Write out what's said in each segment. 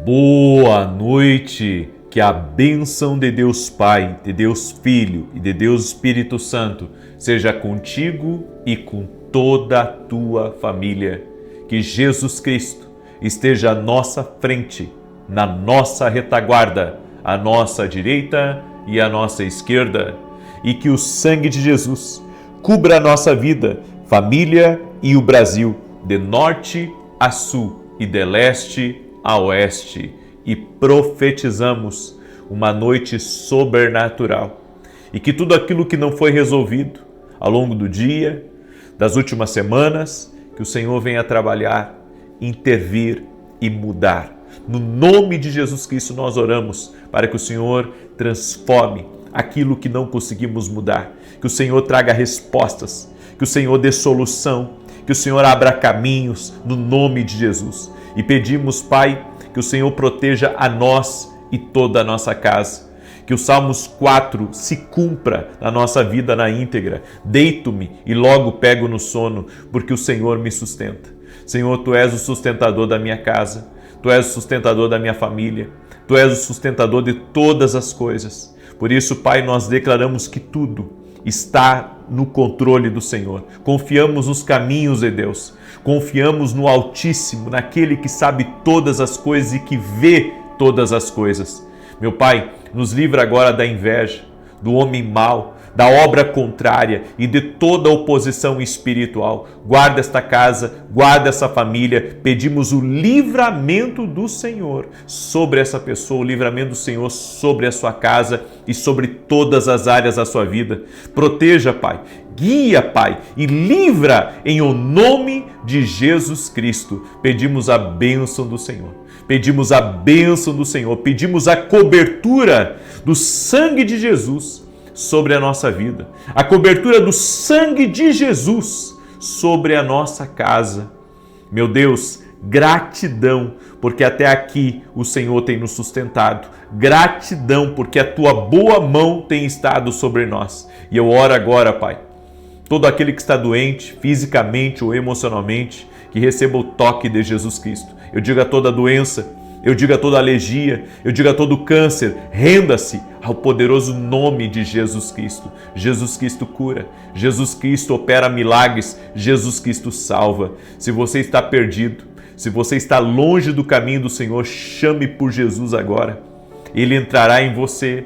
Boa noite, que a bênção de Deus Pai, de Deus Filho e de Deus Espírito Santo seja contigo e com toda a tua família. Que Jesus Cristo esteja à nossa frente, na nossa retaguarda, à nossa direita e à nossa esquerda, e que o sangue de Jesus cubra a nossa vida, família e o Brasil, de norte a sul e de leste a oeste, e profetizamos uma noite sobrenatural, e que tudo aquilo que não foi resolvido ao longo do dia, das últimas semanas, que o Senhor venha trabalhar, intervir e mudar. No nome de Jesus Cristo nós oramos para que o Senhor transforme aquilo que não conseguimos mudar, que o Senhor traga respostas, que o Senhor dê solução, que o Senhor abra caminhos no nome de Jesus. E pedimos, Pai, que o Senhor proteja a nós e toda a nossa casa. Que o Salmos 4 se cumpra na nossa vida na íntegra. Deito-me e logo pego no sono, porque o Senhor me sustenta. Senhor, Tu és o sustentador da minha casa, Tu és o sustentador da minha família, Tu és o sustentador de todas as coisas. Por isso, Pai, nós declaramos que tudo está no controle do Senhor. Confiamos nos caminhos de Deus. Confiamos no Altíssimo, naquele que sabe todas as coisas e que vê todas as coisas. Meu Pai, nos livra agora da inveja, do homem mau, da obra contrária e de toda oposição espiritual. Guarda esta casa, guarda essa família. Pedimos o livramento do Senhor sobre essa pessoa, o livramento do Senhor sobre a sua casa e sobre todas as áreas da sua vida. Proteja, Pai, guia, Pai, e livra em o nome de Jesus Cristo. Pedimos a bênção do Senhor. Pedimos a bênção do Senhor. Pedimos a cobertura do sangue de Jesus sobre a nossa vida, a cobertura do sangue de Jesus sobre a nossa casa. Meu Deus, gratidão, porque até aqui o Senhor tem nos sustentado. Gratidão, porque a Tua boa mão tem estado sobre nós. E eu oro agora, Pai, todo aquele que está doente, fisicamente ou emocionalmente, que receba o toque de Jesus Cristo. Eu digo a toda doença, eu digo a toda alergia, eu digo a todo câncer, renda-se ao poderoso nome de Jesus Cristo. Jesus Cristo cura, Jesus Cristo opera milagres, Jesus Cristo salva. Se você está perdido, se você está longe do caminho do Senhor, chame por Jesus agora. Ele entrará em você,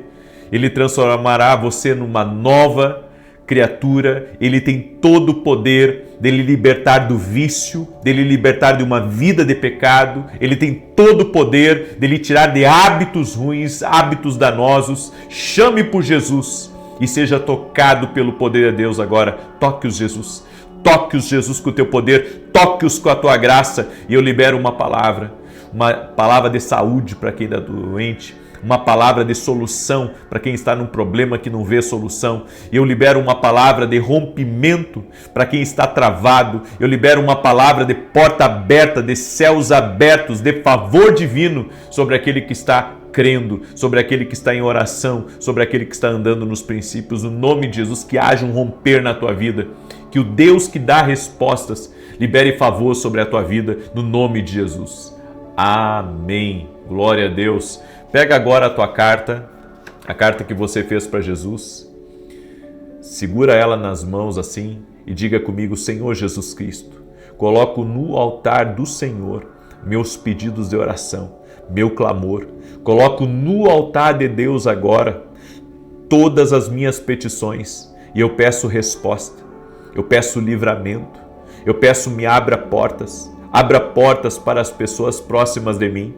Ele transformará você numa nova criatura. Ele tem todo o poder dele libertar do vício, dele libertar de uma vida de pecado. Ele tem todo o poder dele tirar de hábitos ruins, hábitos danosos. Chame por Jesus e seja tocado pelo poder de Deus agora. Toque-os, Jesus. Toque-os, Jesus, com o teu poder. Toque-os com a tua graça. E eu libero uma palavra de saúde para quem está doente, uma palavra de solução para quem está num problema que não vê solução. Eu libero uma palavra de rompimento para quem está travado. Eu libero uma palavra de porta aberta, de céus abertos, de favor divino sobre aquele que está crendo, sobre aquele que está em oração, sobre aquele que está andando nos princípios. No nome de Jesus, que haja um romper na tua vida. Que o Deus que dá respostas libere favor sobre a tua vida, no nome de Jesus. Amém. Glória a Deus. Pega agora a tua carta, a carta que você fez para Jesus, segura ela nas mãos assim e diga comigo: Senhor Jesus Cristo, coloco no altar do Senhor meus pedidos de oração, meu clamor. Coloco no altar de Deus agora todas as minhas petições e eu peço resposta, eu peço livramento, eu peço me abra portas para as pessoas próximas de mim.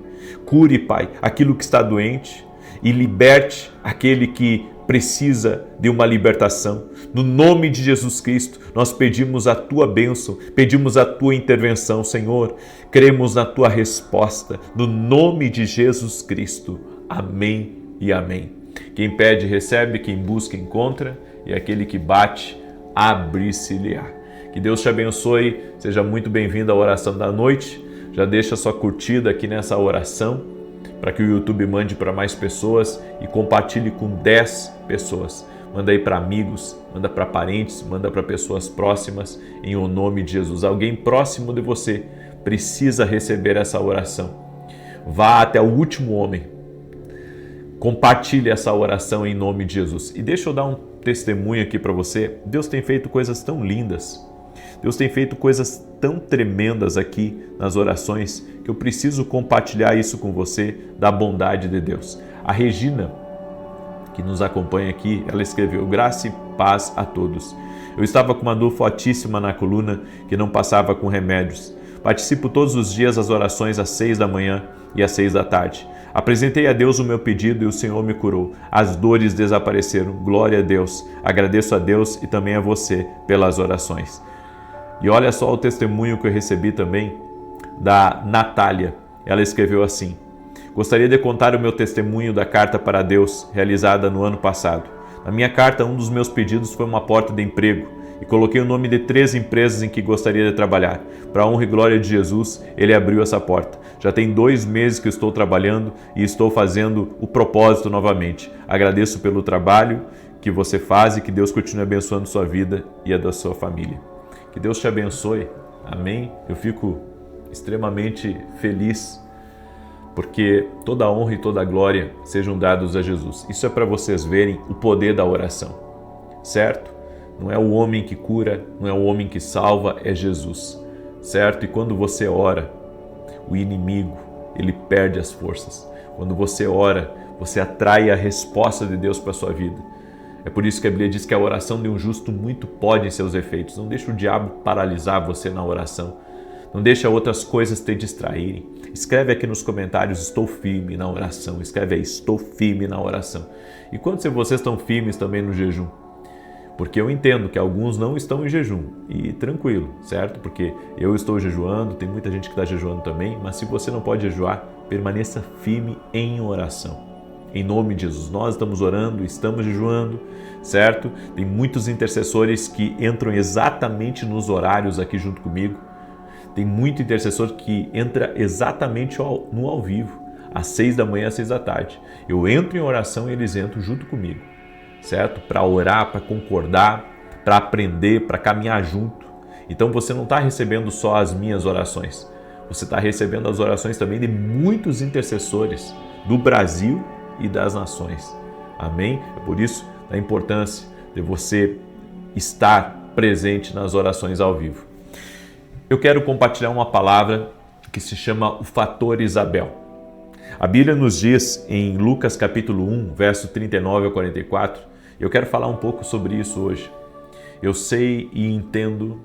Cure, Pai, aquilo que está doente e liberte aquele que precisa de uma libertação. No nome de Jesus Cristo, nós pedimos a Tua bênção, pedimos a Tua intervenção, Senhor. Cremos na Tua resposta, no nome de Jesus Cristo. Amém e amém. Quem pede, recebe, quem busca, encontra, e aquele que bate, abre-se-lhe-á. Que Deus te abençoe, seja muito bem-vindo à oração da noite. Já deixa sua curtida aqui nessa oração para que o YouTube mande para mais pessoas e compartilhe com 10 pessoas. Manda aí para amigos, manda para parentes, manda para pessoas próximas em o nome de Jesus. Alguém próximo de você precisa receber essa oração. Vá até o último homem. Compartilhe essa oração em nome de Jesus. E deixa eu dar um testemunho aqui para você. Deus tem feito coisas tão lindas. Deus tem feito coisas tão tremendas aqui nas orações que eu preciso compartilhar isso com você, da bondade de Deus. A Regina, que nos acompanha aqui, ela escreveu: graça e paz a todos. Eu estava com uma dor fortíssima na coluna que não passava com remédios. Participo todos os dias das orações às 6 da manhã e às 6 da tarde. Apresentei a Deus o meu pedido e o Senhor me curou. As dores desapareceram. Glória a Deus. Agradeço a Deus e também a você pelas orações. E olha só o testemunho que eu recebi também da Natália. Ela escreveu assim: gostaria de contar o meu testemunho da carta para Deus realizada no ano passado. Na minha carta, um dos meus pedidos foi uma porta de emprego e coloquei o nome de 3 empresas em que gostaria de trabalhar. Para a honra e glória de Jesus, Ele abriu essa porta. Já tem 2 meses que estou trabalhando e estou fazendo o propósito novamente. Agradeço pelo trabalho que você faz e que Deus continue abençoando sua vida e a da sua família. Que Deus te abençoe. Amém? Eu fico extremamente feliz porque toda a honra e toda a glória sejam dados a Jesus. Isso é para vocês verem o poder da oração, certo? Não é o homem que cura, não é o homem que salva, é Jesus, certo? E quando você ora, o inimigo, ele perde as forças. Quando você ora, você atrai a resposta de Deus para a sua vida. É por isso que a Bíblia diz que a oração de um justo muito pode em seus efeitos. Não deixe o diabo paralisar você na oração. Não deixe outras coisas te distraírem. Escreve aqui nos comentários: estou firme na oração. Escreve aí: estou firme na oração. E quantos de vocês estão firmes também no jejum? Porque eu entendo que alguns não estão em jejum. E tranquilo, certo? Porque eu estou jejuando, tem muita gente que está jejuando também. Mas se você não pode jejuar, permaneça firme em oração. Em nome de Jesus, nós estamos orando, estamos jejuando, certo? Tem muitos intercessores que entram exatamente nos horários aqui junto comigo. Tem muito intercessor que entra exatamente no ao vivo, às 6 da manhã, às 6 da tarde. Eu entro em oração e eles entram junto comigo, certo? Para orar, para concordar, para aprender, para caminhar junto. Então você não está recebendo só as minhas orações, você está recebendo as orações também de muitos intercessores do Brasil e das nações. Amém? É por isso a importância de você estar presente nas orações ao vivo. Eu quero compartilhar uma palavra que se chama o fator Isabel. A Bíblia nos diz em Lucas capítulo 1, verso 39 a 44, eu quero falar um pouco sobre isso hoje. Eu sei e entendo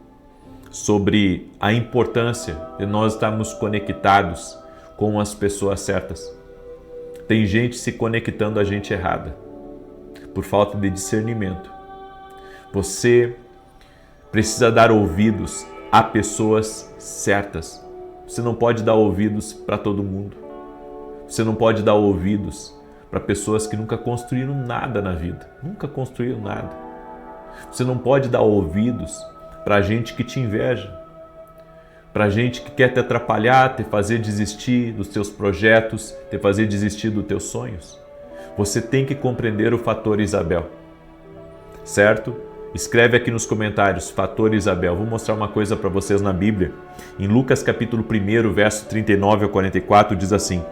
sobre a importância de nós estarmos conectados com as pessoas certas. Tem gente se conectando a gente errada, por falta de discernimento. Você precisa dar ouvidos a pessoas certas. Você não pode dar ouvidos para todo mundo. Você não pode dar ouvidos para pessoas que nunca construíram nada na vida. Nunca construíram nada. Você não pode dar ouvidos para gente que te inveja. Para gente que quer te atrapalhar, te fazer desistir dos teus projetos, te fazer desistir dos teus sonhos. Você tem que compreender o fator Isabel, certo? Escreve aqui nos comentários, fator Isabel. Vou mostrar uma coisa para vocês na Bíblia. Em Lucas capítulo 1, verso 39 a 44, diz assim: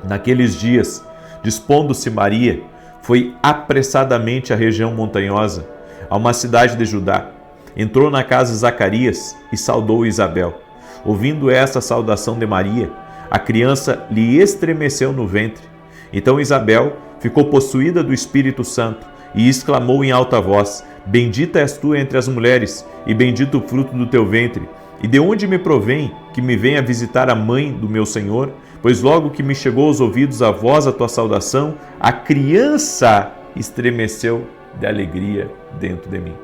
naqueles dias, dispondo-se Maria, foi apressadamente à região montanhosa, a uma cidade de Judá. Entrou na casa de Zacarias e saudou Isabel. Ouvindo esta saudação de Maria, a criança lhe estremeceu no ventre. Então Isabel ficou possuída do Espírito Santo e exclamou em alta voz: bendita és tu entre as mulheres, e bendito o fruto do teu ventre. E de onde me provém que me venha visitar a mãe do meu Senhor? Pois logo que me chegou aos ouvidos a voz da tua saudação, a criança estremeceu de alegria dentro de mim.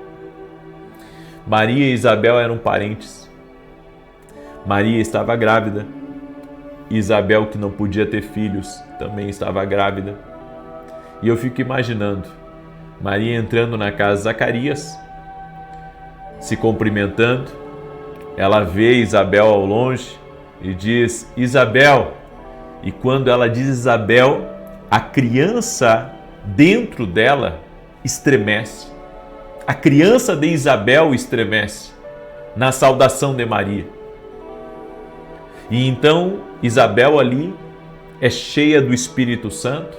Maria e Isabel eram parentes. Maria estava grávida. Isabel, que não podia ter filhos, também estava grávida. E eu fico imaginando Maria entrando na casa de Zacarias, se cumprimentando. Ela vê Isabel ao longe e diz: Isabel. E quando ela diz Isabel, a criança dentro dela estremece. A criança de Isabel estremece na saudação de Maria. E então Isabel ali é cheia do Espírito Santo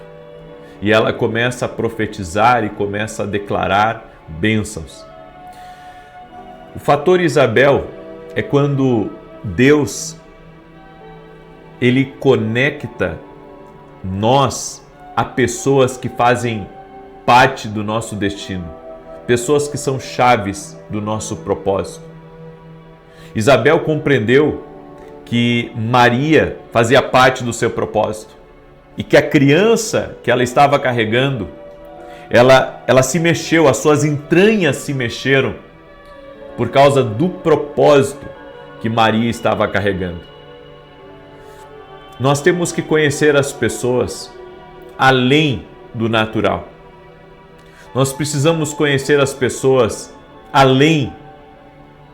e ela começa a profetizar e começa a declarar bênçãos. O fator Isabel é quando Deus ele conecta nós a pessoas que fazem parte do nosso destino, pessoas que são chaves do nosso propósito. Isabel compreendeu que Maria fazia parte do seu propósito e que a criança que ela estava carregando, ela se mexeu, as suas entranhas se mexeram por causa do propósito que Maria estava carregando. Nós temos que conhecer as pessoas além do natural. Nós precisamos conhecer as pessoas além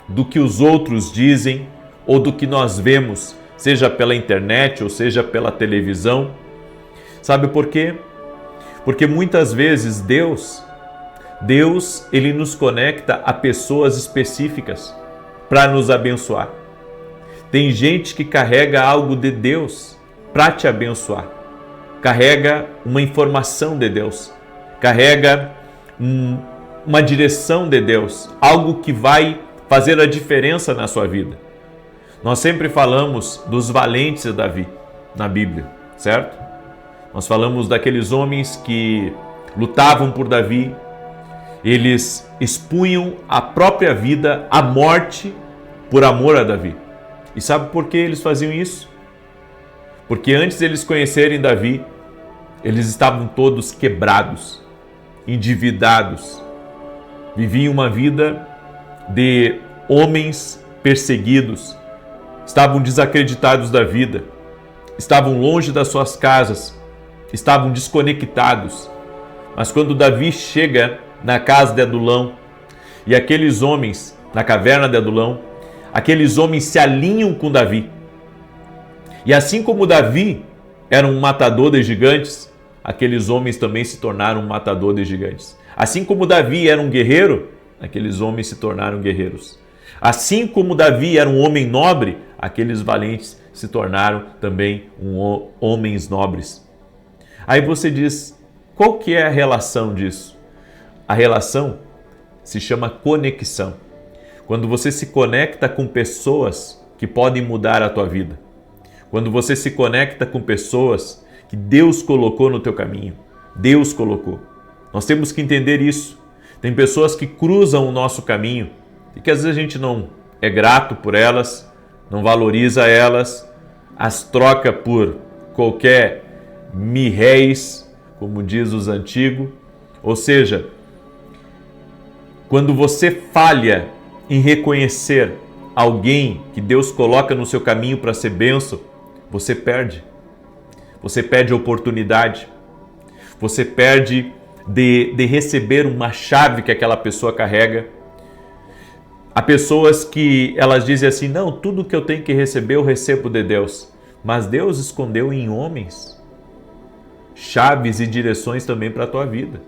do que os outros dizem ou do que nós vemos, seja pela internet ou seja pela televisão. Sabe por quê? Porque muitas vezes Deus ele nos conecta a pessoas específicas para nos abençoar. Tem gente que carrega algo de Deus para te abençoar. Carrega uma informação de Deus. Carrega uma direção de Deus. Algo que vai fazer a diferença na sua vida. Nós sempre falamos dos valentes de Davi na Bíblia, certo? Nós falamos daqueles homens que lutavam por Davi. Eles expunham a própria vida à morte por amor a Davi. E sabe por que eles faziam isso? Porque antes de eles conhecerem Davi, eles estavam todos quebrados, endividados, viviam uma vida de homens perseguidos, estavam desacreditados da vida, estavam longe das suas casas, estavam desconectados. Mas quando Davi chega na casa de Adulão e aqueles homens, na caverna de Adulão, aqueles homens se alinham com Davi. E assim como Davi era um matador de gigantes, aqueles homens também se tornaram um matador de gigantes. Assim como Davi era um guerreiro, aqueles homens se tornaram guerreiros. Assim como Davi era um homem nobre, aqueles valentes se tornaram também homens nobres. Aí você diz, qual que é a relação disso? A relação se chama conexão. Quando você se conecta com pessoas que podem mudar a tua vida. Quando você se conecta com pessoas que Deus colocou no teu caminho. Deus colocou. Nós temos que entender isso. Tem pessoas que cruzam o nosso caminho e que às vezes a gente não é grato por elas, não valoriza elas, as troca por qualquer mirréis, como diz os antigos. Ou seja, quando você falha em reconhecer alguém que Deus coloca no seu caminho para ser bênção, você perde. Você perde a oportunidade. Você perde de receber uma chave que aquela pessoa carrega. Há pessoas que elas dizem assim, não, tudo que eu tenho que receber eu recebo de Deus. Mas Deus escondeu em homens chaves e direções também para a tua vida.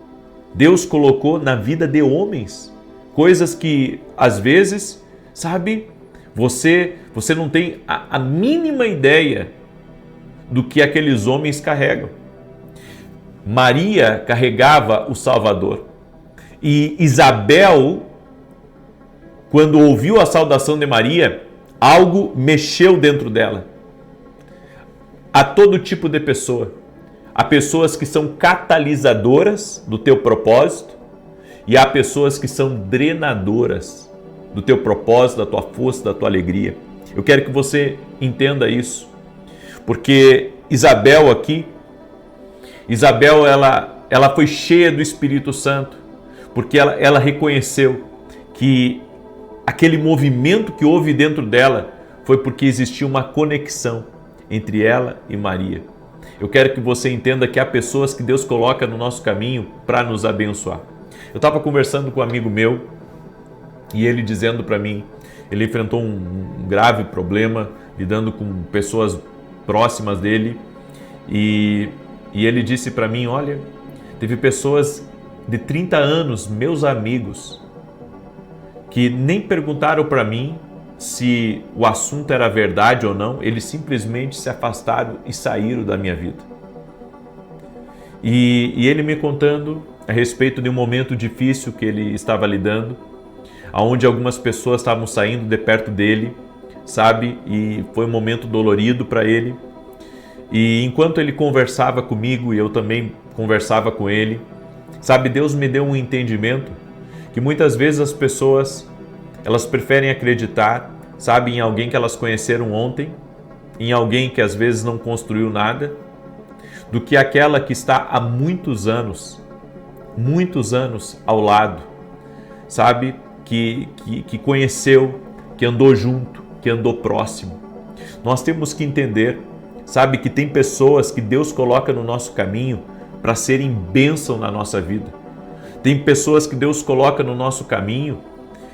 Deus colocou na vida de homens coisas que às vezes, sabe, você não tem a mínima ideia do que aqueles homens carregam. Maria carregava o Salvador. E Isabel, quando ouviu a saudação de Maria, algo mexeu dentro dela. Há todo tipo de pessoa. Há pessoas que são catalisadoras do teu propósito e há pessoas que são drenadoras do teu propósito, da tua força, da tua alegria. Eu quero que você entenda isso, porque Isabel ela foi cheia do Espírito Santo, porque ela reconheceu que aquele movimento que houve dentro dela foi porque existia uma conexão entre ela e Maria. Eu quero que você entenda que há pessoas que Deus coloca no nosso caminho para nos abençoar. Eu estava conversando com um amigo meu e ele dizendo para mim, ele enfrentou um grave problema lidando com pessoas próximas dele e ele disse para mim, olha, teve pessoas de 30 anos, meus amigos, que nem perguntaram para mim se o assunto era verdade ou não, eles simplesmente se afastaram e saíram da minha vida. E ele me contando a respeito de um momento difícil que ele estava lidando, onde algumas pessoas estavam saindo de perto dele, sabe? E foi um momento dolorido para ele. E enquanto ele conversava comigo e eu também conversava com ele, sabe, Deus me deu um entendimento que muitas vezes as pessoas, elas preferem acreditar, sabe, em alguém que elas conheceram ontem, em alguém que às vezes não construiu nada, do que aquela que está há muitos anos ao lado, sabe, que conheceu, que andou junto, que andou próximo. Nós temos que entender, sabe, que tem pessoas que Deus coloca no nosso caminho para serem bênção na nossa vida. Tem pessoas que Deus coloca no nosso caminho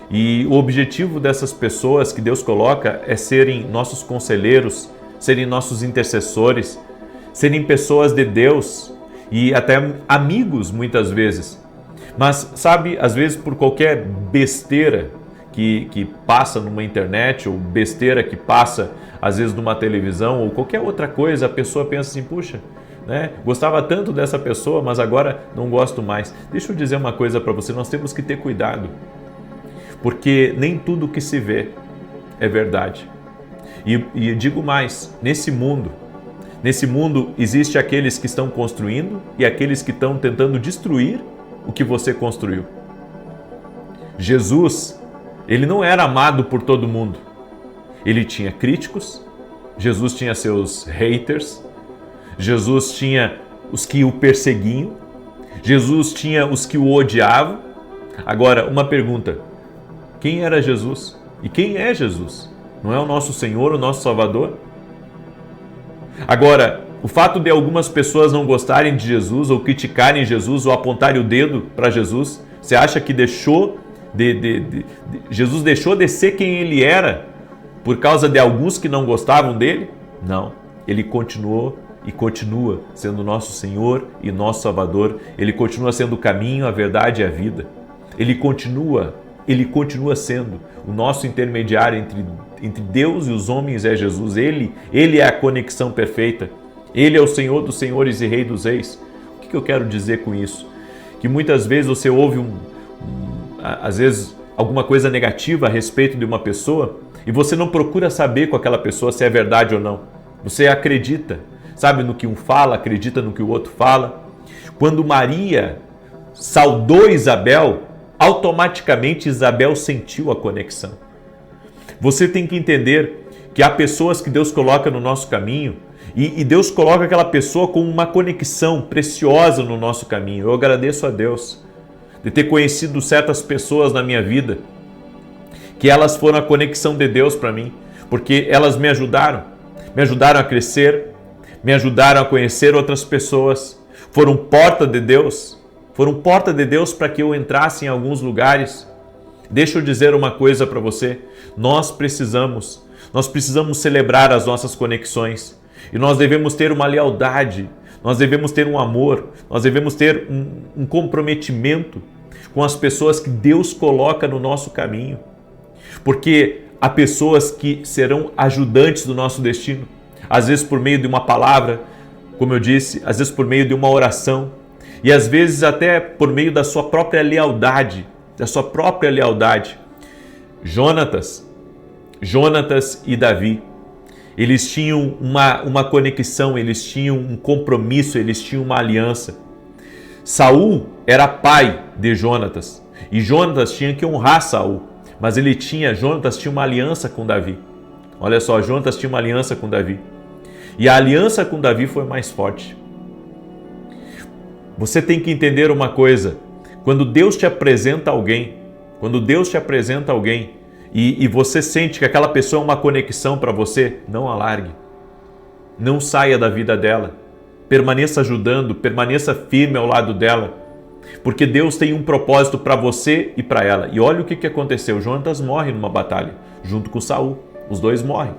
e o objetivo dessas pessoas que Deus coloca é serem nossos conselheiros, serem nossos intercessores, serem pessoas de Deus e até amigos muitas vezes. Mas sabe, às vezes por qualquer besteira que passa numa internet ou besteira que passa às vezes numa televisão ou qualquer outra coisa, a pessoa pensa assim, puxa, né? Gostava tanto dessa pessoa, mas agora não gosto mais. Deixa eu dizer uma coisa para você, nós temos que ter cuidado, porque nem tudo que se vê é verdade. E digo mais, nesse mundo existe aqueles que estão construindo e aqueles que estão tentando destruir o que você construiu. Jesus, ele não era amado por todo mundo. Ele tinha críticos, Jesus tinha seus haters, Jesus tinha os que o perseguiam, Jesus tinha os que o odiavam. Agora, uma pergunta, quem era Jesus? E quem é Jesus? Não é o nosso Senhor, o nosso Salvador? Agora, o fato de algumas pessoas não gostarem de Jesus ou criticarem Jesus ou apontarem o dedo para Jesus, você acha que Jesus deixou de ser quem ele era por causa de alguns que não gostavam dele? Não, ele continuou e continua sendo nosso Senhor e nosso Salvador. Ele continua sendo o caminho, a verdade e a vida. Ele continua sendo o nosso intermediário entre Deus e os homens, é Jesus. Ele é a conexão perfeita. Ele é o Senhor dos senhores e Rei dos reis. O que eu quero dizer com isso? Que muitas vezes você ouve às vezes alguma coisa negativa a respeito de uma pessoa e você não procura saber com aquela pessoa se é verdade ou não. Você acredita, sabe, no que um fala, acredita no que o outro fala. Quando Maria saudou Isabel, automaticamente Isabel sentiu a conexão. Você tem que entender que há pessoas que Deus coloca no nosso caminho e Deus coloca aquela pessoa com uma conexão preciosa no nosso caminho. Eu agradeço a Deus de ter conhecido certas pessoas na minha vida, que elas foram a conexão de Deus para mim, porque elas me ajudaram a crescer, me ajudaram a conhecer outras pessoas, foram porta de Deus para que eu entrasse em alguns lugares. Deixa eu dizer uma coisa para você, nós precisamos celebrar as nossas conexões e nós devemos ter uma lealdade, nós devemos ter um amor, nós devemos ter um comprometimento com as pessoas que Deus coloca no nosso caminho, porque há pessoas que serão ajudantes do nosso destino, às vezes por meio de uma palavra, como eu disse, às vezes por meio de uma oração e às vezes até por meio da sua própria lealdade, Jonatas e Davi, eles tinham uma conexão, eles tinham um compromisso, eles tinham uma aliança. Saul era pai de Jonatas e Jonatas tinha que honrar Saul, mas Jonatas tinha uma aliança com Davi. Olha só, Jonatas tinha uma aliança com Davi e a aliança com Davi foi mais forte. Você tem que entender uma coisa, quando Deus te apresenta alguém e você sente que aquela pessoa é uma conexão para você, não a largue. Não saia da vida dela. Permaneça ajudando, permaneça firme ao lado dela. Porque Deus tem um propósito para você e para ela. E olha o que aconteceu. Jonatas morre numa batalha, junto com Saul. Os dois morrem.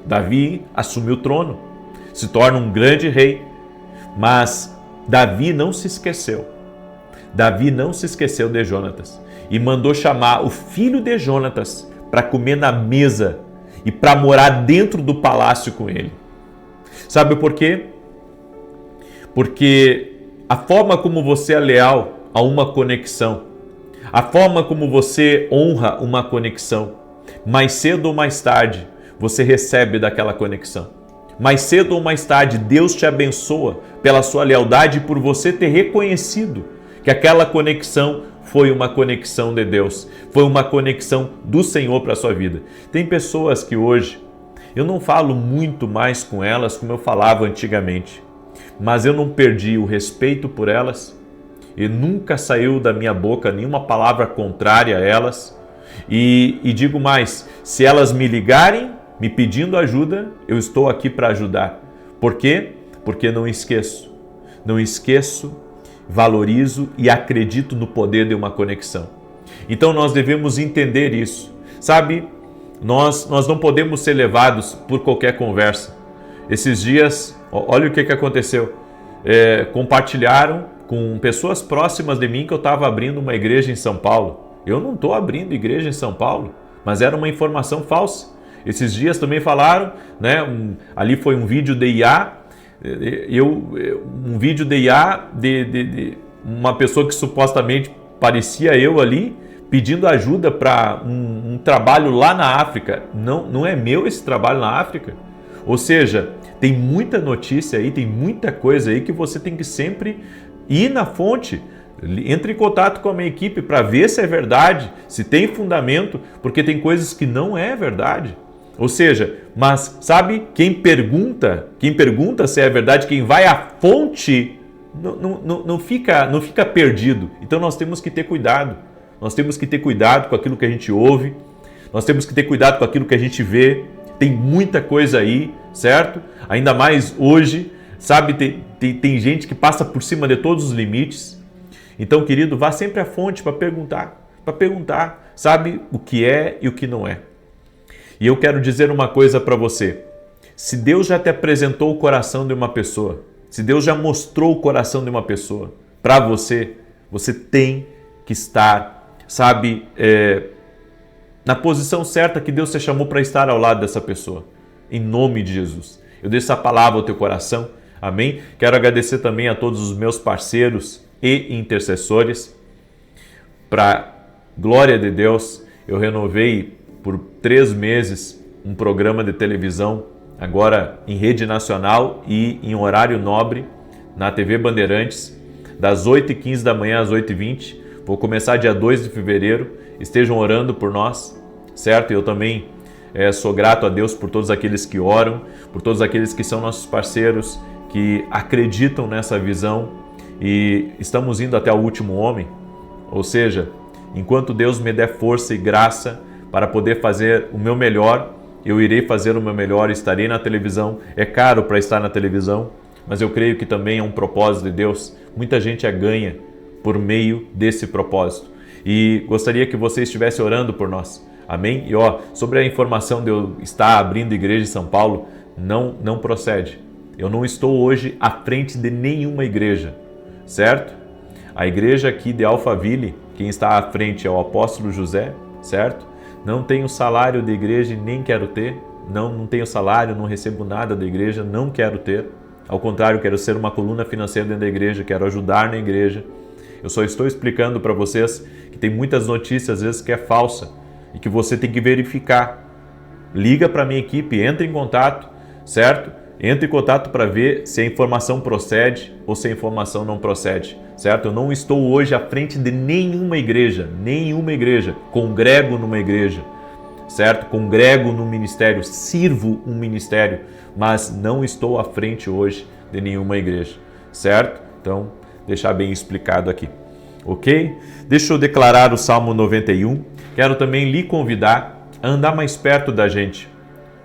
Davi assume o trono, se torna um grande rei. Mas Davi não se esqueceu. Davi não se esqueceu de Jonatas. E mandou chamar o filho de Jonatas para comer na mesa e para morar dentro do palácio com Ele. Sabe por quê? Porque a forma como você é leal a uma conexão, a forma como você honra uma conexão, mais cedo ou mais tarde você recebe daquela conexão. Mais cedo ou mais tarde Deus te abençoa pela sua lealdade e por você ter reconhecido que aquela conexão foi uma conexão de Deus, foi uma conexão do Senhor para a sua vida. Tem pessoas que hoje eu não falo muito mais com elas como eu falava antigamente, mas eu não perdi o respeito por elas e nunca saiu da minha boca nenhuma palavra contrária a elas. E digo mais, se elas me ligarem me pedindo ajuda, eu estou aqui para ajudar. Por quê? Porque não esqueço, valorizo e acredito no poder de uma conexão. Então nós devemos entender isso. Sabe, nós não podemos ser levados por qualquer conversa. Esses dias, olha o que aconteceu. Compartilharam com pessoas próximas de mim que eu estava abrindo uma igreja em São Paulo. Eu não estou abrindo igreja em São Paulo, mas era uma informação falsa. Esses dias também falaram, né? Ali foi um vídeo de IA, de uma pessoa que supostamente parecia eu ali, pedindo ajuda para um trabalho lá na África. Não é meu esse trabalho na África. Ou seja, tem muita notícia aí, tem muita coisa aí que você tem que sempre ir na fonte. Entre em contato com a minha equipe para ver se é verdade, se tem fundamento, porque tem coisas que não é verdade. Ou seja, mas sabe, quem pergunta se é verdade, quem vai à fonte não fica perdido. Então nós temos que ter cuidado. Nós temos que ter cuidado com aquilo que a gente ouve, nós temos que ter cuidado com aquilo que a gente vê. Tem muita coisa aí, certo? Ainda mais hoje, sabe, tem gente que passa por cima de todos os limites. Então, querido, vá sempre à fonte para perguntar, sabe, o que é e o que não é. E eu quero dizer uma coisa para você. Se Deus já te apresentou o coração de uma pessoa, se Deus já mostrou o coração de uma pessoa para você, você tem que estar, sabe, na posição certa que Deus te chamou para estar ao lado dessa pessoa. Em nome de Jesus. Eu deixo essa palavra ao teu coração. Amém? Quero agradecer também a todos os meus parceiros e intercessores. Para glória de Deus, eu renovei por 3 meses um programa de televisão, agora em rede nacional e em horário nobre, na TV Bandeirantes, das 8h15 da manhã às 8h20. Vou começar dia 2 de fevereiro. Estejam orando por nós, certo? Eu também sou grato a Deus por todos aqueles que oram, por todos aqueles que são nossos parceiros, que acreditam nessa visão e estamos indo até o último homem. Ou seja, enquanto Deus me der força e graça para poder fazer o meu melhor, eu irei fazer o meu melhor, estarei na televisão. É caro para estar na televisão, mas eu creio que também é um propósito de Deus. Muita gente ganha por meio desse propósito. E gostaria que você estivesse orando por nós. Amém? E sobre a informação de eu estar abrindo igreja em São Paulo, não procede. Eu não estou hoje à frente de nenhuma igreja, certo? A igreja aqui de Alphaville, quem está à frente é o apóstolo José, certo? Não tenho salário de igreja e nem quero ter. Não tenho salário, não recebo nada da igreja, não quero ter. Ao contrário, quero ser uma coluna financeira dentro da igreja, quero ajudar na igreja. Eu só estou explicando para vocês que tem muitas notícias, às vezes, que é falsa e que você tem que verificar. Liga para a minha equipe, entre em contato, certo? Entre em contato para ver se a informação procede ou se a informação não procede, certo? Eu não estou hoje à frente de nenhuma igreja, congrego numa igreja, certo? Congrego no ministério, sirvo um ministério, mas não estou à frente hoje de nenhuma igreja, certo? Então, deixar bem explicado aqui, ok? Deixa eu declarar o Salmo 91. Quero também lhe convidar a andar mais perto da gente.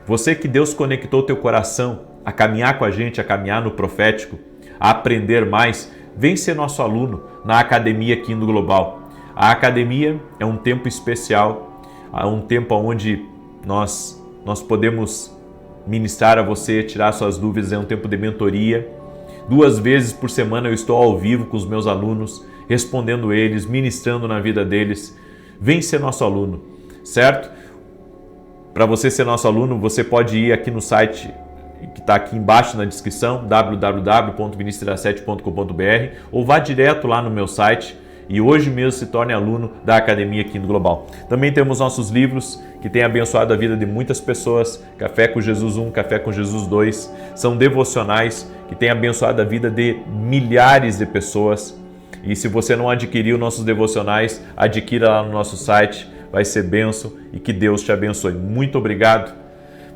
Você que Deus conectou teu coração a caminhar com a gente, a caminhar no profético, a aprender mais, vem ser nosso aluno na academia aqui no Global. A academia é um tempo especial, é um tempo onde nós podemos ministrar a você, tirar suas dúvidas, é um tempo de mentoria. 2 vezes por semana eu estou ao vivo com os meus alunos, respondendo eles, ministrando na vida deles. Vem ser nosso aluno, certo? Para você ser nosso aluno, você pode ir aqui no site que está aqui embaixo na descrição, www.ministra7.com.br, ou vá direto lá no meu site e hoje mesmo se torne aluno da Academia Quino Global. Também temos nossos livros que têm abençoado a vida de muitas pessoas. Café com Jesus 1, Café com Jesus 2, são devocionais que têm abençoado a vida de milhares de pessoas. E se você não adquiriu nossos devocionais, adquira lá no nosso site, vai ser bênção e que Deus te abençoe. Muito obrigado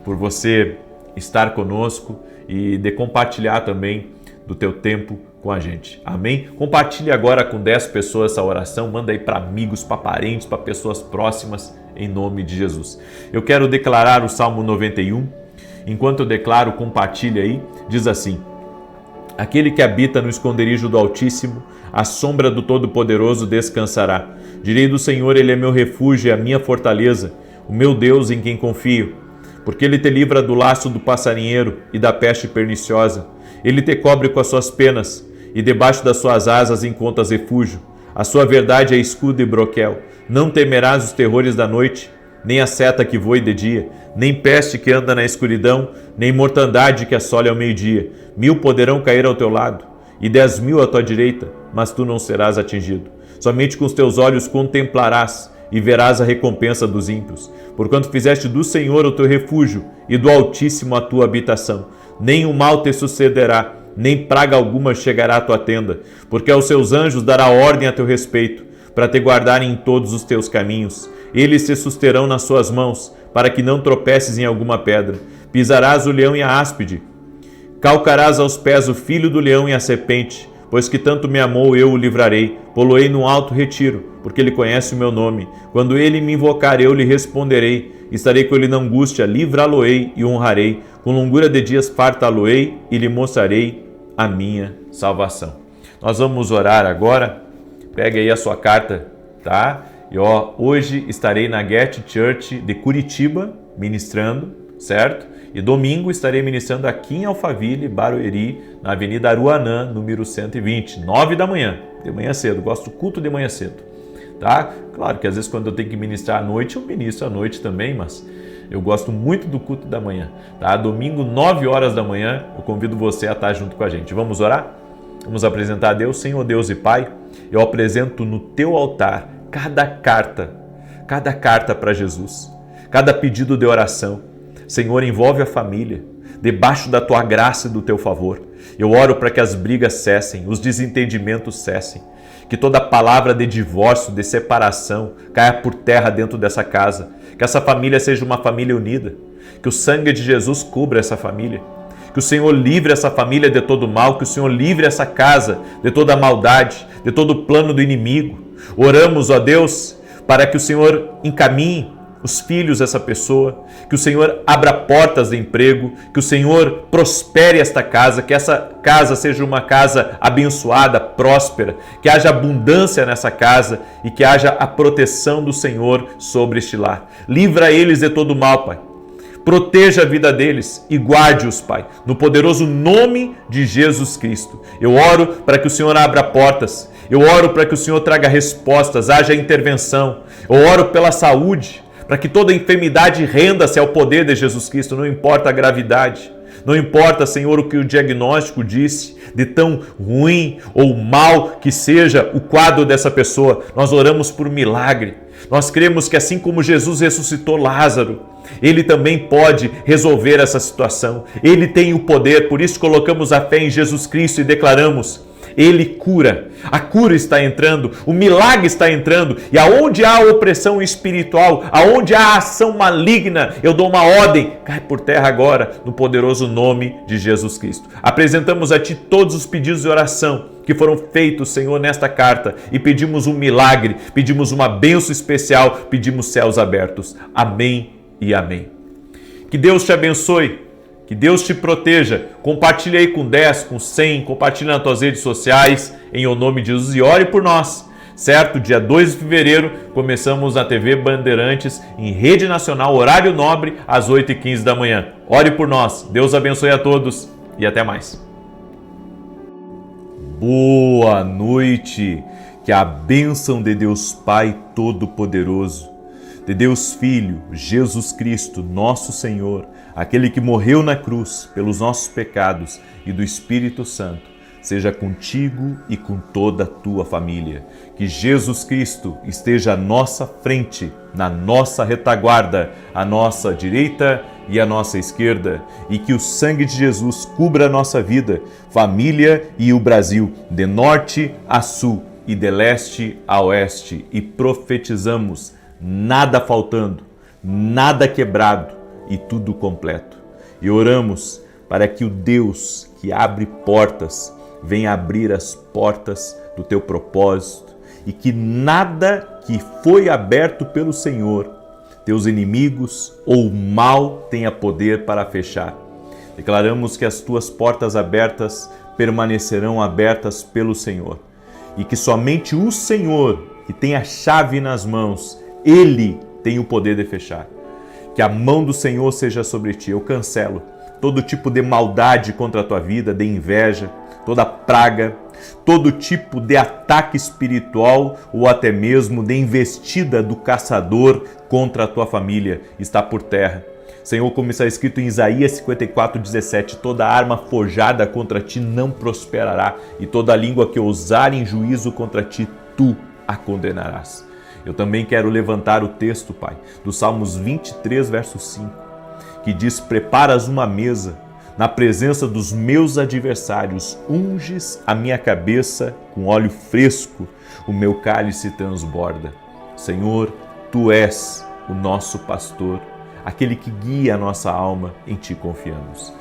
por você estar conosco e de compartilhar também do teu tempo com a gente. Amém? Compartilhe agora com 10 pessoas essa oração, manda aí para amigos, para parentes, para pessoas próximas, em nome de Jesus. Eu quero declarar o Salmo 91. Enquanto eu declaro, compartilhe aí, diz assim: aquele que habita no esconderijo do Altíssimo, à sombra do Todo-Poderoso descansará. Direi do Senhor, Ele é meu refúgio e a minha fortaleza, o meu Deus em quem confio. Porque Ele te livra do laço do passarinheiro e da peste perniciosa. Ele te cobre com as suas penas, e debaixo das suas asas encontras refúgio. A sua verdade é escudo e broquel. Não temerás os terrores da noite, nem a seta que voe de dia, nem peste que anda na escuridão, nem mortandade que assole ao meio-dia. 1000 poderão cair ao teu lado, e 10.000 à tua direita, mas tu não serás atingido. Somente com os teus olhos contemplarás e verás a recompensa dos ímpios. Porquanto fizeste do Senhor o teu refúgio e do Altíssimo a tua habitação. Nem o mal te sucederá, nem praga alguma chegará à tua tenda, porque aos seus anjos dará ordem a teu respeito, para te guardarem em todos os teus caminhos. Eles te susterão nas suas mãos, para que não tropeces em alguma pedra. Pisarás o leão e a áspide, calcarás aos pés o filho do leão e a serpente. Pois que tanto me amou, eu o livrarei, pô-lo-ei num alto retiro, porque ele conhece o meu nome. Quando ele me invocar, eu lhe responderei. Estarei com ele na angústia, livrá-lo-ei e honrarei. Com longura de dias fartá-lo-ei e lhe mostrarei a minha salvação. Nós vamos orar agora. Pega aí a sua carta, tá? E hoje estarei na Get Church de Curitiba ministrando, certo? E domingo estarei ministrando aqui em Alphaville, Barueri, na Avenida Aruanã, número 120, 9 da manhã, de manhã cedo. Gosto do culto de manhã cedo, tá? Claro que às vezes quando eu tenho que ministrar à noite, eu ministro à noite também, mas eu gosto muito do culto da manhã, tá? Domingo, 9 horas da manhã, eu convido você a estar junto com a gente. Vamos orar? Vamos apresentar a Deus. Senhor Deus e Pai, eu apresento no teu altar cada carta para Jesus, cada pedido de oração. Senhor, envolve a família, debaixo da tua graça e do teu favor. Eu oro para que as brigas cessem, os desentendimentos cessem, que toda palavra de divórcio, de separação, caia por terra dentro dessa casa, que essa família seja uma família unida, que o sangue de Jesus cubra essa família, que o Senhor livre essa família de todo mal, que o Senhor livre essa casa de toda maldade, de todo plano do inimigo. Oramos, ó Deus, para que o Senhor encaminhe os filhos dessa pessoa, que o Senhor abra portas de emprego, que o Senhor prospere esta casa, que essa casa seja uma casa abençoada, próspera, que haja abundância nessa casa e que haja a proteção do Senhor sobre este lar. Livra eles de todo mal, Pai. Proteja a vida deles e guarde-os, Pai, no poderoso nome de Jesus Cristo. Eu oro para que o Senhor abra portas, eu oro para que o Senhor traga respostas, haja intervenção, eu oro pela saúde, para que toda enfermidade renda-se ao poder de Jesus Cristo, não importa a gravidade, não importa, Senhor, o que o diagnóstico disse, de tão ruim ou mal que seja o quadro dessa pessoa, nós oramos por milagre. Nós cremos que assim como Jesus ressuscitou Lázaro, Ele também pode resolver essa situação. Ele tem o poder, por isso colocamos a fé em Jesus Cristo e declaramos: Ele cura, a cura está entrando, o milagre está entrando, e aonde há opressão espiritual, aonde há ação maligna, eu dou uma ordem, cai por terra agora, no poderoso nome de Jesus Cristo. Apresentamos a Ti todos os pedidos de oração que foram feitos, Senhor, nesta carta, e pedimos um milagre, pedimos uma bênção especial, pedimos céus abertos. Amém e amém. Que Deus te abençoe. Que Deus te proteja. Compartilhe aí com 10, com 100, compartilhe nas tuas redes sociais, em o nome de Jesus, e ore por nós. Certo? Dia 2 de fevereiro, começamos na TV Bandeirantes, em rede nacional, horário nobre, às 8h15 da manhã. Ore por nós. Deus abençoe a todos e até mais. Boa noite. Que a bênção de Deus Pai Todo-Poderoso, de Deus Filho, Jesus Cristo, nosso Senhor, aquele que morreu na cruz pelos nossos pecados, e do Espírito Santo, seja contigo e com toda a tua família. Que Jesus Cristo esteja à nossa frente, na nossa retaguarda, à nossa direita e à nossa esquerda, e que o sangue de Jesus cubra a nossa vida, família e o Brasil, de norte a sul e de leste a oeste, e profetizamos nada faltando, nada quebrado e tudo completo. E oramos para que o Deus que abre portas venha abrir as portas do teu propósito, e que nada que foi aberto pelo Senhor, teus inimigos ou o mal tenha poder para fechar. Declaramos que as tuas portas abertas permanecerão abertas pelo Senhor, e que somente o Senhor, que tem a chave nas mãos, Ele tem o poder de fechar. Que a mão do Senhor seja sobre ti. Eu cancelo todo tipo de maldade contra a tua vida, de inveja, toda praga, todo tipo de ataque espiritual ou até mesmo de investida do caçador contra a tua família está por terra. Senhor, como está escrito em Isaías 54:17, toda arma forjada contra ti não prosperará, e toda língua que ousar em juízo contra ti, tu a condenarás. Eu também quero levantar o texto, Pai, do Salmos 23, verso 5, que diz: preparas uma mesa na presença dos meus adversários, unges a minha cabeça com óleo fresco, o meu cálice transborda. Senhor, Tu és o nosso pastor, aquele que guia a nossa alma, em Ti confiamos.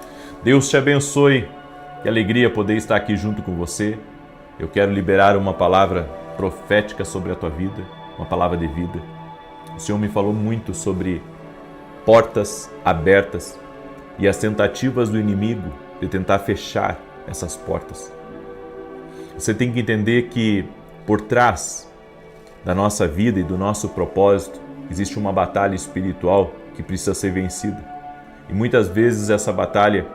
Deus te abençoe, que alegria poder estar aqui junto com você. Eu quero liberar uma palavra profética sobre a tua vida, uma palavra de vida. O Senhor me falou muito sobre portas abertas e as tentativas do inimigo de tentar fechar essas portas. Você tem que entender que por trás da nossa vida e do nosso propósito existe uma batalha espiritual que precisa ser vencida. E muitas vezes essa batalha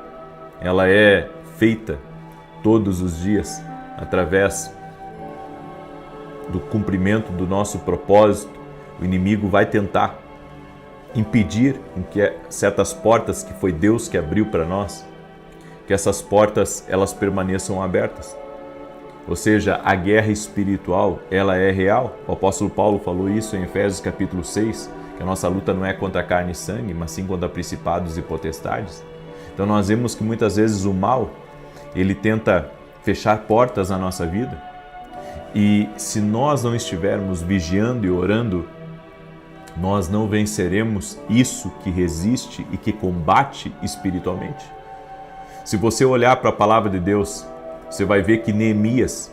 ela é feita todos os dias através do cumprimento do nosso propósito. O inimigo vai tentar impedir que certas portas que foi Deus que abriu para nós, que essas portas elas permaneçam abertas. Ou seja, a guerra espiritual, ela é real. O apóstolo Paulo falou isso em Efésios capítulo 6, que a nossa luta não é contra carne e sangue, mas sim contra principados e potestades. Então nós vemos que muitas vezes o mal, ele tenta fechar portas na nossa vida, e se nós não estivermos vigiando e orando, nós não venceremos isso que resiste e que combate espiritualmente. Se você olhar para a palavra de Deus, você vai ver que Neemias,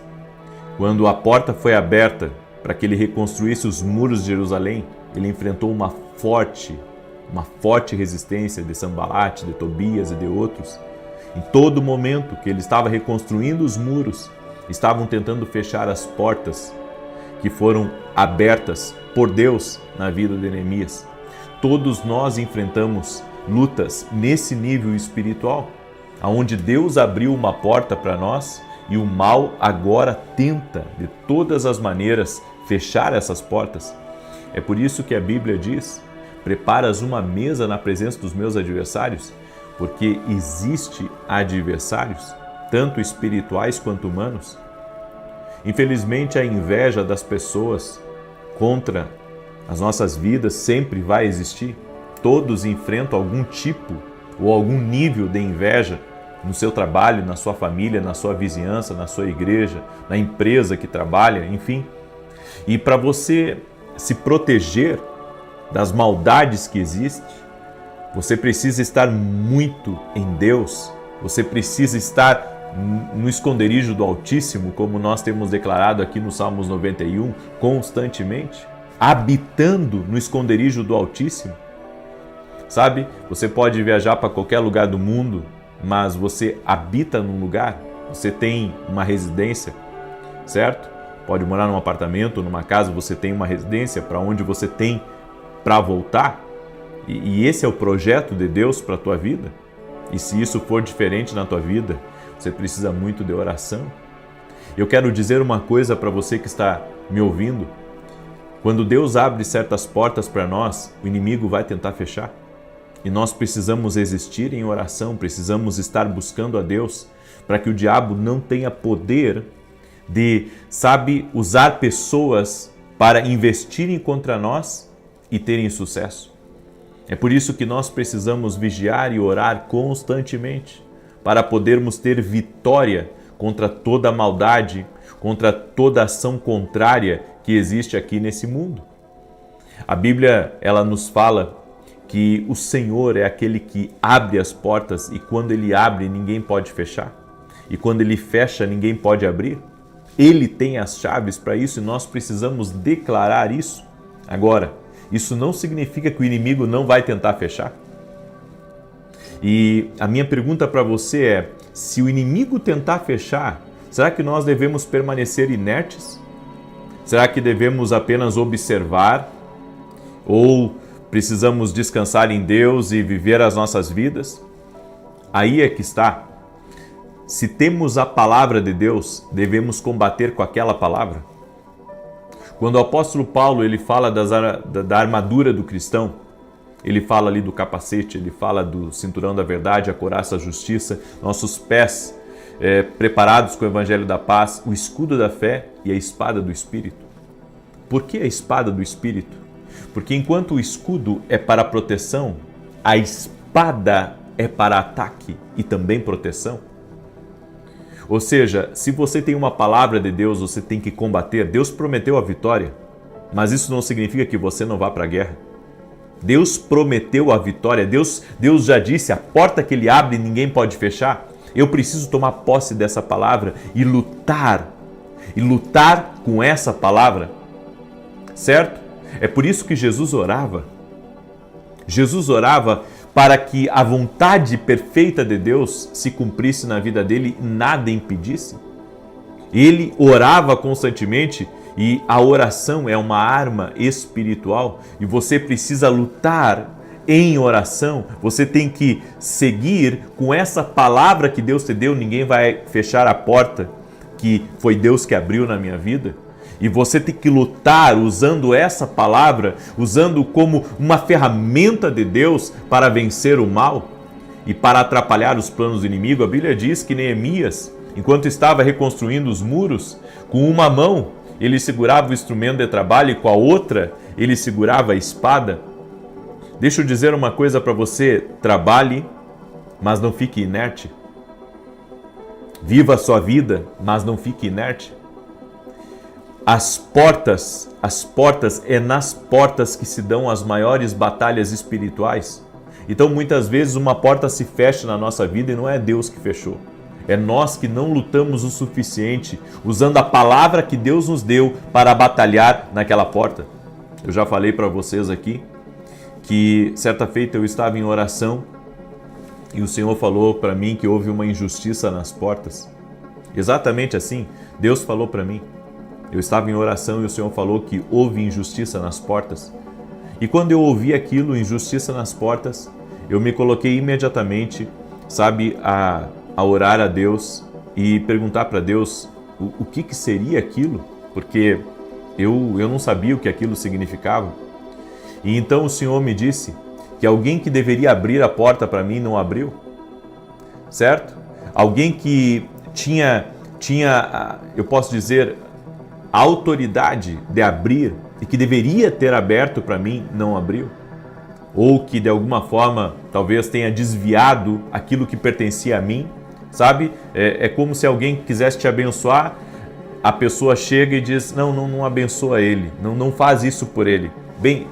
quando a porta foi aberta para que ele reconstruísse os muros de Jerusalém, ele enfrentou uma forte resistência de Sanbalate, de Tobias e de outros. Em todo momento que ele estava reconstruindo os muros, estavam tentando fechar as portas que foram abertas por Deus na vida de Neemias. Todos nós enfrentamos lutas nesse nível espiritual, onde Deus abriu uma porta para nós e o mal agora tenta de todas as maneiras fechar essas portas. É por isso que a Bíblia diz: preparas uma mesa na presença dos meus adversários, porque existe adversários, tanto espirituais quanto humanos. Infelizmente, a inveja das pessoas contra as nossas vidas sempre vai existir. Todos enfrentam algum tipo ou algum nível de inveja no seu trabalho, na sua família, na sua vizinhança, na sua igreja, na empresa que trabalha, enfim. E para você se proteger das maldades que existem, você precisa estar muito em Deus, você precisa estar no esconderijo do Altíssimo, como nós temos declarado aqui no Salmos 91, constantemente, habitando no esconderijo do Altíssimo. Sabe, você pode viajar para qualquer lugar do mundo, mas você habita num lugar, você tem uma residência, certo? Pode morar num apartamento, numa casa, você tem uma residência para onde você tem para voltar. E esse é o projeto de Deus para a tua vida. E se isso for diferente na tua vida, você precisa muito de oração. Eu quero dizer uma coisa para você que está me ouvindo. Quando Deus abre certas portas para nós, o inimigo vai tentar fechar. E nós precisamos existir em oração, precisamos estar buscando a Deus para que o diabo não tenha poder de, usar pessoas para investirem contra nós e terem sucesso. É por isso que nós precisamos vigiar e orar constantemente para podermos ter vitória contra toda a maldade, contra toda ação contrária que existe aqui nesse mundo. A Bíblia, ela nos fala que o Senhor é aquele que abre as portas e quando Ele abre, ninguém pode fechar. E quando Ele fecha, ninguém pode abrir. Ele tem as chaves para isso e nós precisamos declarar isso. Agora, isso não significa que o inimigo não vai tentar fechar. E a minha pergunta para você é, se o inimigo tentar fechar, será que nós devemos permanecer inertes? Será que devemos apenas observar? Ou precisamos descansar em Deus e viver as nossas vidas? Aí é que está. Se temos a palavra de Deus, devemos combater com aquela palavra. Quando o apóstolo Paulo ele fala da armadura do cristão, ele fala ali do capacete, ele fala do cinturão da verdade, a couraça da justiça, nossos pés preparados com o evangelho da paz, o escudo da fé e a espada do Espírito. Por que a espada do Espírito? Porque enquanto o escudo é para proteção, a espada é para ataque e também proteção. Ou seja, se você tem uma palavra de Deus, você tem que combater. Deus prometeu a vitória, mas isso não significa que você não vá para a guerra. Deus prometeu a vitória, Deus já disse, a porta que Ele abre ninguém pode fechar. Eu preciso tomar posse dessa palavra e lutar com essa palavra, certo? É por isso que Jesus orava. Jesus orava para que a vontade perfeita de Deus se cumprisse na vida dele e nada impedisse. Ele orava constantemente e a oração é uma arma espiritual e você precisa lutar em oração. Você tem que seguir com essa palavra que Deus te deu. Ninguém vai fechar a porta que foi Deus que abriu na minha vida. E você tem que lutar usando essa palavra, usando como uma ferramenta de Deus para vencer o mal e para atrapalhar os planos do inimigo. A Bíblia diz que Neemias, enquanto estava reconstruindo os muros, com uma mão ele segurava o instrumento de trabalho e com a outra ele segurava a espada. Deixa eu dizer uma coisa para você, trabalhe, mas não fique inerte. Viva a sua vida, mas não fique inerte. As portas, é nas portas que se dão as maiores batalhas espirituais. Então, muitas vezes, uma porta se fecha na nossa vida e não é Deus que fechou. É nós que não lutamos o suficiente, usando a palavra que Deus nos deu para batalhar naquela porta. Eu já falei para vocês aqui que, certa feita, eu estava em oração e o Senhor falou para mim que houve uma injustiça nas portas. Exatamente assim, Deus falou para mim. Eu estava em oração e o Senhor falou que houve injustiça nas portas. E quando eu ouvi aquilo, injustiça nas portas, eu me coloquei imediatamente, a orar a Deus e perguntar para Deus o que seria aquilo, porque eu não sabia o que aquilo significava. E então o Senhor me disse que alguém que deveria abrir a porta para mim não abriu, certo? Alguém que tinha, eu posso dizer, a autoridade de abrir e que deveria ter aberto para mim, não abriu. Ou que de alguma forma talvez tenha desviado aquilo que pertencia a mim, sabe? É como se alguém quisesse te abençoar, a pessoa chega e diz, não abençoa ele, não faz isso por ele. Bem,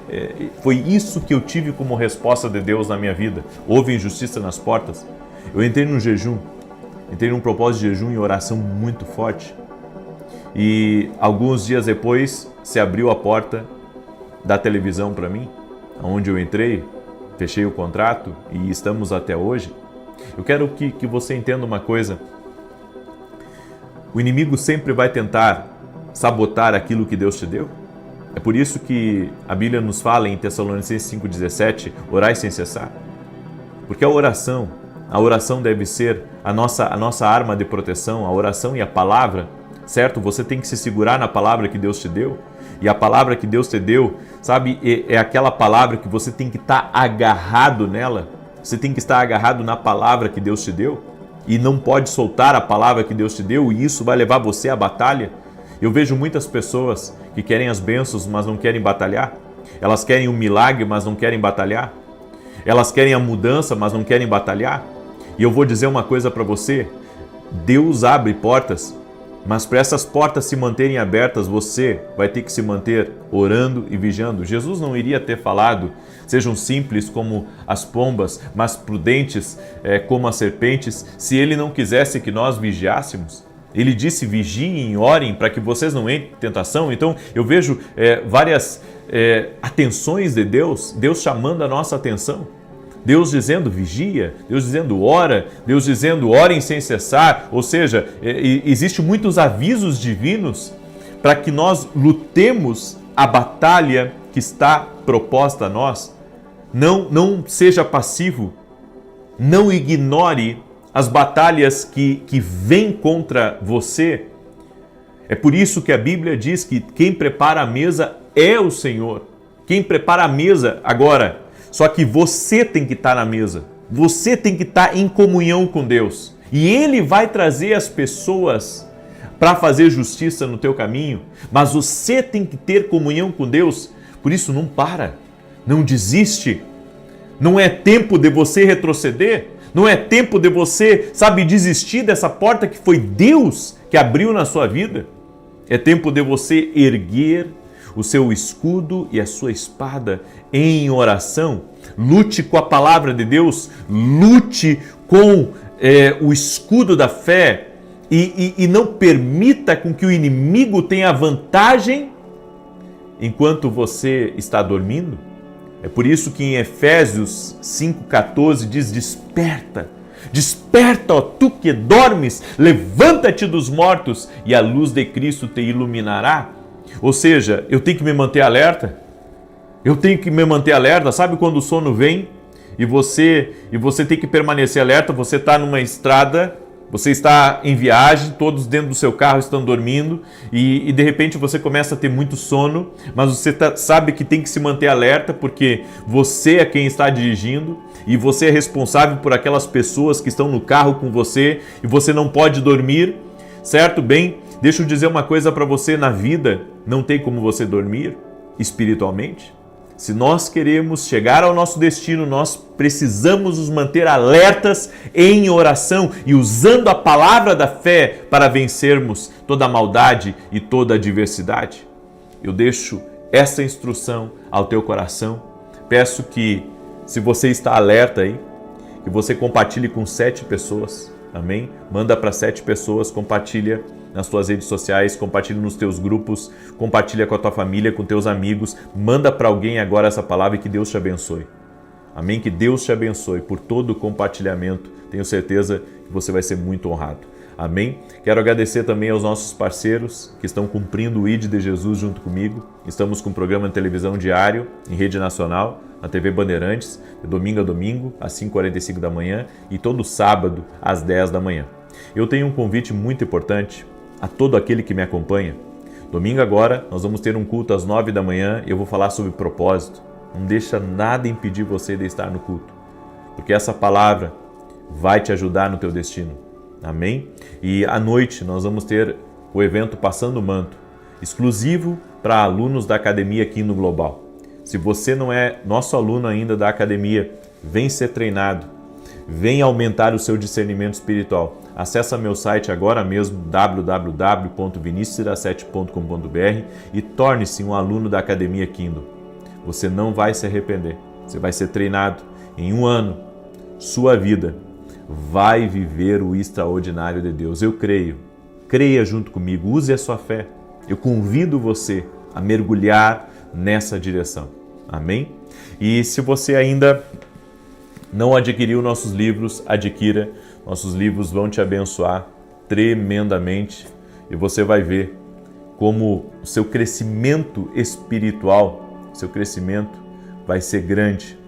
foi isso que eu tive como resposta de Deus na minha vida. Houve injustiça nas portas. Eu entrei num jejum, entrei num propósito de jejum e oração muito forte. E alguns dias depois se abriu a porta da televisão para mim, onde eu entrei, fechei o contrato e estamos até hoje. Eu quero que você entenda uma coisa. O inimigo sempre vai tentar sabotar aquilo que Deus te deu. É por isso que a Bíblia nos fala em Tessalonicenses 5,17, orai sem cessar. Porque a oração deve ser a nossa arma de proteção, a oração e a palavra certo? Você tem que se segurar na palavra que Deus te deu. E a palavra que Deus te deu, sabe, é aquela palavra que você tem que estar agarrado nela. Você tem que estar agarrado na palavra que Deus te deu. E não pode soltar a palavra que Deus te deu, e isso vai levar você à batalha. Eu vejo muitas pessoas que querem as bênçãos, mas não querem batalhar. Elas querem o milagre, mas não querem batalhar. Elas querem a mudança, mas não querem batalhar. E eu vou dizer uma coisa para você: Deus abre portas, mas para essas portas se manterem abertas, você vai ter que se manter orando e vigiando. Jesus não iria ter falado: sejam simples como as pombas, mas prudentes como as serpentes, se ele não quisesse que nós vigiássemos. Ele disse: vigiem e orem para que vocês não entrem em tentação. Então eu vejo várias atenções de Deus, Deus chamando a nossa atenção. Deus dizendo vigia, Deus dizendo ora, Deus dizendo orem sem cessar. Ou seja, existem muitos avisos divinos para que nós lutemos a batalha que está proposta a nós. Não seja passivo, não ignore as batalhas que vêm contra você. É por isso que a Bíblia diz que quem prepara a mesa é o Senhor. Quem prepara a mesa agora. Só que você tem que estar na mesa. Você tem que estar em comunhão com Deus. E Ele vai trazer as pessoas para fazer justiça no teu caminho. Mas você tem que ter comunhão com Deus. Por isso não para. Não desiste. Não é tempo de você retroceder. Não é tempo de você, desistir dessa porta que foi Deus que abriu na sua vida. É tempo de você erguer o seu escudo e a sua espada em oração. Lute com a palavra de Deus, lute com o escudo da fé e não permita com que o inimigo tenha vantagem enquanto você está dormindo. É por isso que em Efésios 5,14 diz: desperta, desperta, ó tu que dormes, levanta-te dos mortos e a luz de Cristo te iluminará. Ou seja, eu tenho que me manter alerta. Eu tenho que me manter alerta. Sabe quando o sono vem e você tem que permanecer alerta? Você está numa estrada, você está em viagem, todos dentro do seu carro estão dormindo e de repente você começa a ter muito sono, mas você sabe que tem que se manter alerta porque você é quem está dirigindo e você é responsável por aquelas pessoas que estão no carro com você e você não pode dormir, certo? Bem, deixa eu dizer uma coisa para você: na vida não tem como você dormir espiritualmente. Se nós queremos chegar ao nosso destino, nós precisamos nos manter alertas em oração e usando a palavra da fé para vencermos toda a maldade e toda a adversidade. Eu deixo essa instrução ao teu coração. Peço que, se você está alerta aí, que você compartilhe com 7 pessoas. Amém? Manda para 7 pessoas, compartilha nas tuas redes sociais, compartilha nos teus grupos, compartilha com a tua família, com teus amigos, manda para alguém agora essa palavra e que Deus te abençoe. Amém? Que Deus te abençoe por todo o compartilhamento. Tenho certeza que você vai ser muito honrado. Amém? Quero agradecer também aos nossos parceiros que estão cumprindo o ID de Jesus junto comigo. Estamos com um programa de televisão diário em rede nacional, na TV Bandeirantes, de domingo a domingo, às 5h45 da manhã e todo sábado, às 10 da manhã. Eu tenho um convite muito importante a todo aquele que me acompanha. Domingo agora, nós vamos ter um culto às 9 da manhã e eu vou falar sobre propósito. Não deixa nada impedir você de estar no culto, porque essa palavra vai te ajudar no teu destino. Amém? E à noite nós vamos ter o evento Passando o Manto, exclusivo para alunos da Academia Kingdom Global. Se você não é nosso aluno ainda da Academia, vem ser treinado, vem aumentar o seu discernimento espiritual. Acesse meu site agora mesmo, www.vinicius17.com.br e torne-se um aluno da Academia Kingdom. Você não vai se arrepender. Você vai ser treinado. Em 1 ano, sua vida vai viver o extraordinário de Deus. Eu creio. Creia junto comigo. Use a sua fé. Eu convido você a mergulhar nessa direção. Amém? E se você ainda não adquiriu nossos livros, adquira. Nossos livros vão te abençoar tremendamente e você vai ver como o seu crescimento espiritual, seu crescimento vai ser grande.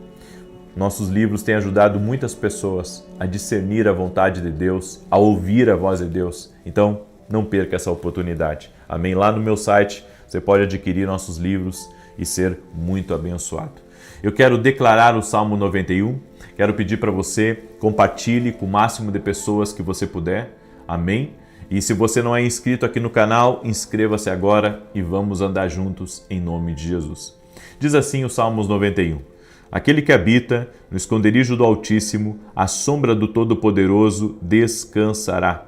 Nossos livros têm ajudado muitas pessoas a discernir a vontade de Deus, a ouvir a voz de Deus. Então, não perca essa oportunidade. Amém? Lá no meu site você pode adquirir nossos livros e ser muito abençoado. Eu quero declarar o Salmo 91, quero pedir para você, compartilhe com o máximo de pessoas que você puder. Amém? E se você não é inscrito aqui no canal, inscreva-se agora e vamos andar juntos em nome de Jesus. Diz assim o Salmos 91. Aquele que habita no esconderijo do Altíssimo, à sombra do Todo-Poderoso, descansará.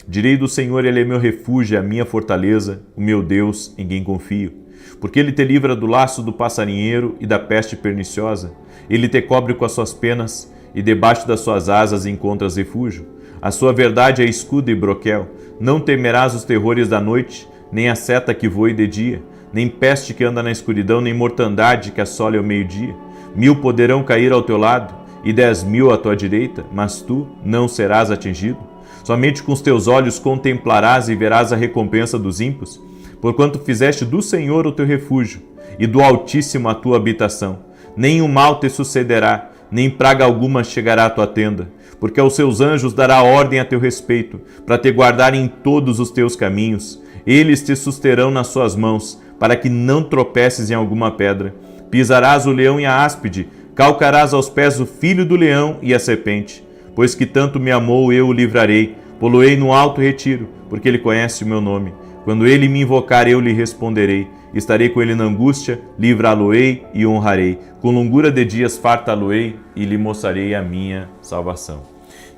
Direi do Senhor, Ele é meu refúgio, a minha fortaleza, o meu Deus, em quem confio. Porque Ele te livra do laço do passarinheiro e da peste perniciosa. Ele te cobre com as suas penas e debaixo das suas asas encontras refúgio. A sua verdade é escudo e broquel. Não temerás os terrores da noite, nem a seta que voe de dia, nem peste que anda na escuridão, nem mortandade que assole ao meio-dia. 1000 poderão cair ao teu lado e 10.000 à tua direita, mas tu não serás atingido. Somente com os teus olhos contemplarás e verás a recompensa dos ímpios, porquanto fizeste do Senhor o teu refúgio e do Altíssimo a tua habitação. Nenhum mal te sucederá, nem praga alguma chegará à tua tenda, porque aos seus anjos dará ordem a teu respeito, para te guardar em todos os teus caminhos. Eles te susterão nas suas mãos, para que não tropeces em alguma pedra. Pisarás o leão e a áspide, calcarás aos pés o filho do leão e a serpente. Pois que tanto me amou, eu o livrarei, poloei no alto retiro, porque ele conhece o meu nome. Quando ele me invocar, eu lhe responderei. Estarei com ele na angústia, livrá-lo-ei e honrarei. Com longura de dias fartá-lo-ei e lhe mostrarei a minha salvação.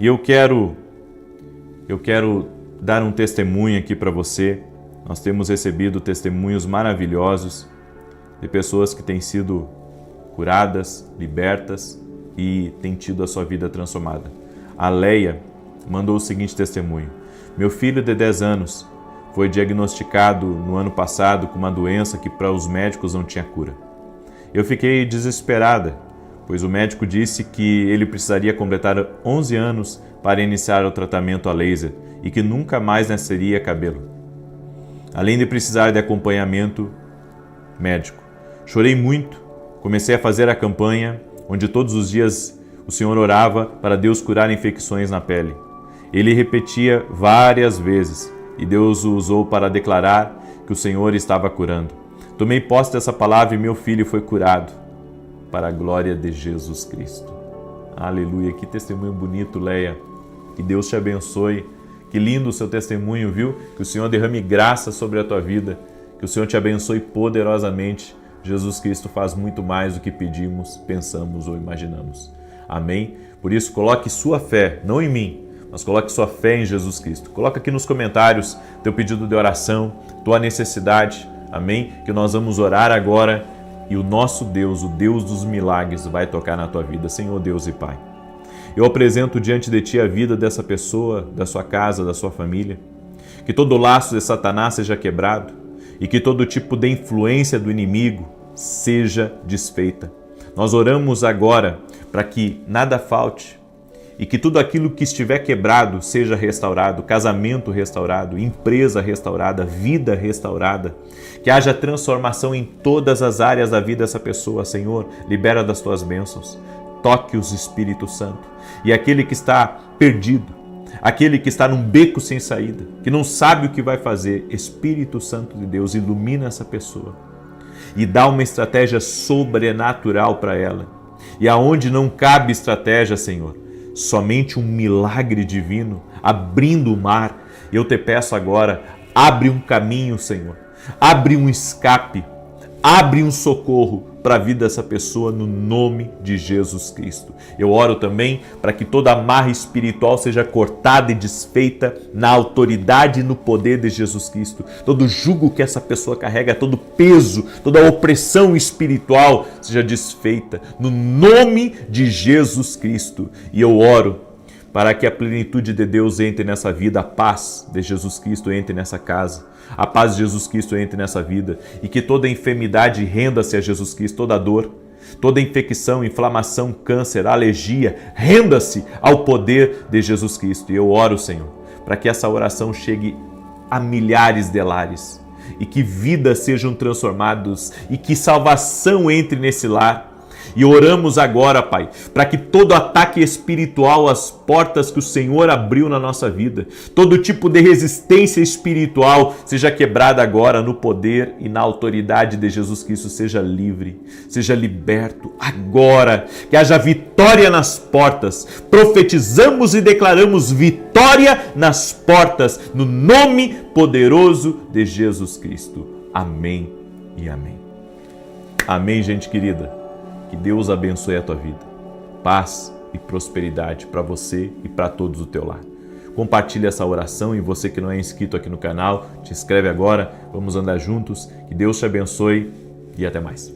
E eu quero dar um testemunho aqui para você. Nós temos recebido testemunhos maravilhosos de pessoas que têm sido curadas, libertas e têm tido a sua vida transformada. A Leia mandou o seguinte testemunho. Meu filho de 10 anos foi diagnosticado no ano passado com uma doença que para os médicos não tinha cura. Eu fiquei desesperada, pois o médico disse que ele precisaria completar 11 anos para iniciar o tratamento a laser e que nunca mais nasceria cabelo. Além de precisar de acompanhamento médico. Chorei muito, comecei a fazer a campanha, onde todos os dias o Senhor orava para Deus curar infecções na pele. Ele repetia várias vezes e Deus o usou para declarar que o Senhor estava curando. Tomei posse dessa palavra e meu filho foi curado, para a glória de Jesus Cristo. Aleluia, que testemunho bonito, Leia. Que Deus te abençoe. Que lindo o seu testemunho, viu? Que o Senhor derrame graça sobre a tua vida. Que o Senhor te abençoe poderosamente. Jesus Cristo faz muito mais do que pedimos, pensamos ou imaginamos. Amém? Por isso, coloque sua fé, não em mim, mas coloque sua fé em Jesus Cristo. Coloca aqui nos comentários teu pedido de oração, tua necessidade. Amém? Que nós vamos orar agora e o nosso Deus, o Deus dos milagres, vai tocar na tua vida. Senhor Deus e Pai. Eu apresento diante de Ti a vida dessa pessoa, da sua casa, da sua família. Que todo laço de Satanás seja quebrado e que todo tipo de influência do inimigo seja desfeita. Nós oramos agora para que nada falte e que tudo aquilo que estiver quebrado seja restaurado, casamento restaurado, empresa restaurada, vida restaurada, que haja transformação em todas as áreas da vida dessa pessoa. Senhor, libera das Tuas bênçãos, toque-os, Espírito Santo, e aquele que está perdido, aquele que está num beco sem saída, que não sabe o que vai fazer, Espírito Santo de Deus, ilumina essa pessoa e dá uma estratégia sobrenatural para ela. E aonde não cabe estratégia, Senhor, somente um milagre divino, abrindo o mar. Eu te peço agora, abre um caminho, Senhor, abre um escape, abre um socorro para a vida dessa pessoa no nome de Jesus Cristo. Eu oro também para que toda amarra espiritual seja cortada e desfeita na autoridade e no poder de Jesus Cristo. Todo jugo que essa pessoa carrega, todo peso, toda opressão espiritual seja desfeita no nome de Jesus Cristo. E eu oro para que a plenitude de Deus entre nessa vida, a paz de Jesus Cristo entre nessa casa, a paz de Jesus Cristo entre nessa vida e que toda enfermidade renda-se a Jesus Cristo, toda dor, toda infecção, inflamação, câncer, alergia, renda-se ao poder de Jesus Cristo. E eu oro, Senhor, para que essa oração chegue a milhares de lares e que vidas sejam transformadas e que salvação entre nesse lar. E oramos agora, Pai, para que todo ataque espiritual às portas que o Senhor abriu na nossa vida, todo tipo de resistência espiritual seja quebrada agora no poder e na autoridade de Jesus Cristo. Seja livre, seja liberto agora, que haja vitória nas portas. Profetizamos e declaramos vitória nas portas, no nome poderoso de Jesus Cristo. Amém e amém. Amém, gente querida. Que Deus abençoe a tua vida. Paz e prosperidade para você e para todos do teu lar. Compartilhe essa oração e você que não é inscrito aqui no canal, te inscreve agora. Vamos andar juntos. Que Deus te abençoe e até mais.